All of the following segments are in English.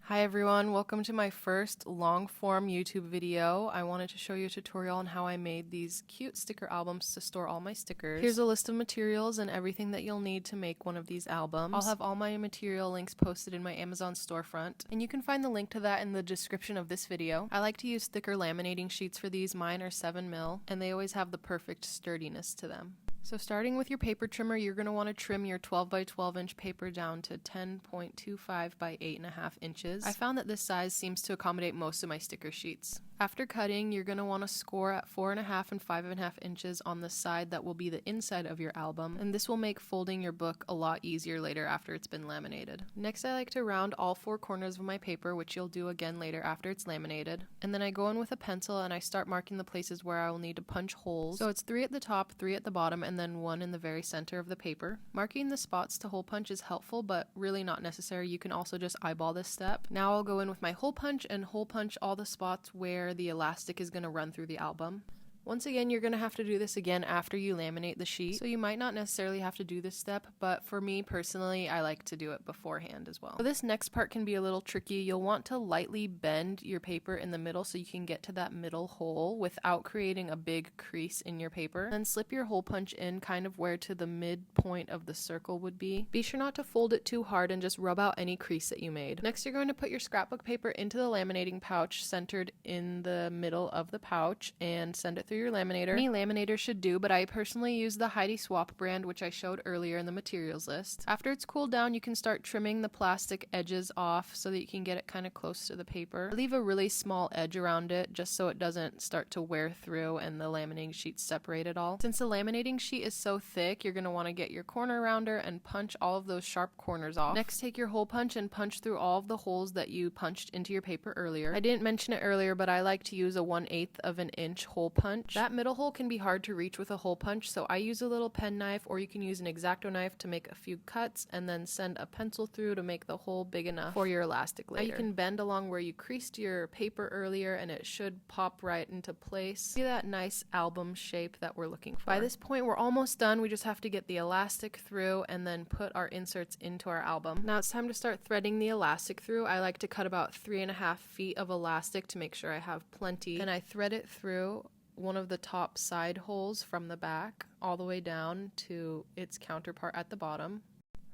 Hi everyone, welcome to my first long-form YouTube video. I wanted to show you a tutorial on how I made these cute sticker albums to store all my stickers. Here's a list of materials and everything that you'll need to make one of these albums. I'll have all my material links posted in my Amazon storefront, and you can find the link to that in the description of this video. I like to use thicker laminating sheets for these. Mine are 7mm, and they always have the perfect sturdiness to them. So starting with your paper trimmer, you're going to want to trim your 12 by 12 inch paper down to 10.25 by 8.5 inches. I found that this size seems to accommodate most of my sticker sheets. After cutting, you're going to want to score at 4.5 and 5.5 inches on the side that will be the inside of your album, and this will make folding your book a lot easier later after it's been laminated. Next, I like to round all four corners of my paper, which you'll do again later after it's laminated. And then I go in with a pencil and I start marking the places where I will need to punch holes. So it's 3 at the top, 3 at the bottom, and then 1 in the very center of the paper. Marking the spots to hole punch is helpful, but really not necessary. You can also just eyeball this step. Now I'll go in with my hole punch and hole punch all the spots where the elastic is going to run through the album. Once again, you're going to have to do this again after you laminate the sheet, so you might not necessarily have to do this step, but for me personally, I like to do it beforehand as well. So this next part can be a little tricky. You'll want to lightly bend your paper in the middle so you can get to that middle hole without creating a big crease in your paper. Then slip your hole punch in kind of where to the midpoint of the circle would be. Be sure not to fold it too hard and just rub out any crease that you made. Next, you're going to put your scrapbook paper into the laminating pouch centered in the middle of the pouch and send it through your laminator. Any laminator should do, but I personally use the Heidi Swap brand, which I showed earlier in the materials list. After it's cooled down, you can start trimming the plastic edges off so that you can get it kind of close to the paper. I leave a really small edge around it just so it doesn't start to wear through and the laminating sheet separate at all. Since the laminating sheet is so thick, you're going to want to get your corner rounder and punch all of those sharp corners off. Next, take your hole punch and punch through all of the holes that you punched into your paper earlier. I didn't mention it earlier, but I like to use a 1/8 of an inch hole punch. That middle hole can be hard to reach with a hole punch, so I use a little pen knife, or you can use an X-Acto knife to make a few cuts and then send a pencil through to make the hole big enough for your elastic later. Now you can bend along where you creased your paper earlier and it should pop right into place. See that nice album shape that we're looking for. By this point, we're almost done. We just have to get the elastic through and then put our inserts into our album. Now it's time to start threading the elastic through. I like to cut about 3.5 feet of elastic to make sure I have plenty, and I thread it through one of the top side holes from the back all the way down to its counterpart at the bottom.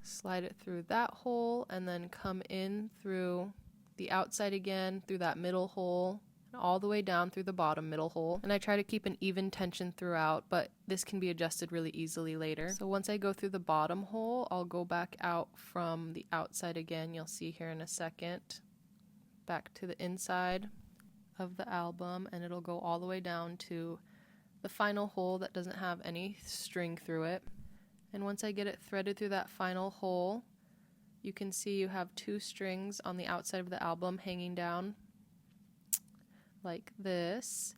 Slide it through that hole and then come in through the outside again, through that middle hole, and all the way down through the bottom middle hole. And I try to keep an even tension throughout, but this can be adjusted really easily later. So once I go through the bottom hole, I'll go back out from the outside again. You'll see here in a second. Back to the inside of the album, and it'll go all the way down to the final hole that doesn't have any string through it. And once I get it threaded through that final hole, you can see you have 2 strings on the outside of the album hanging down like this.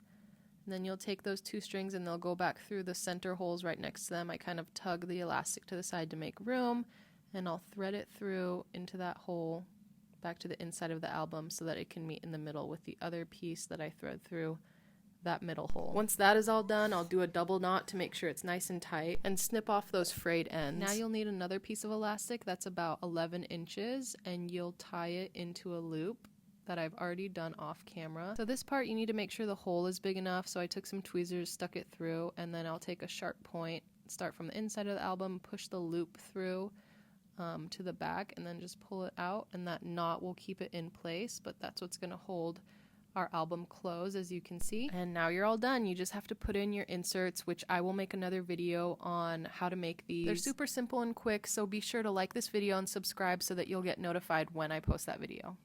And then you'll take those 2 strings and they'll go back through the center holes right next to them. I kind of tug the elastic to the side to make room, and I'll thread it through into that hole back to the inside of the album so that it can meet in the middle with the other piece that I thread through that middle hole. Once that is all done, I'll do a double knot to make sure it's nice and tight and snip off those frayed ends. Now you'll need another piece of elastic that's about 11 inches, and you'll tie it into a loop that I've already done off camera. So this part you need to make sure the hole is big enough, so I took some tweezers, stuck it through, and then I'll take a sharp point, start from the inside of the album, push the loop through to the back, and then just pull it out, and that knot will keep it in place, but that's what's going to hold our album closed, as you can see. And now you're all done. You just have to put in your inserts, which I will make another video on how to make these. They're super simple and quick, so be sure to like this video and subscribe so that you'll get notified when I post that video.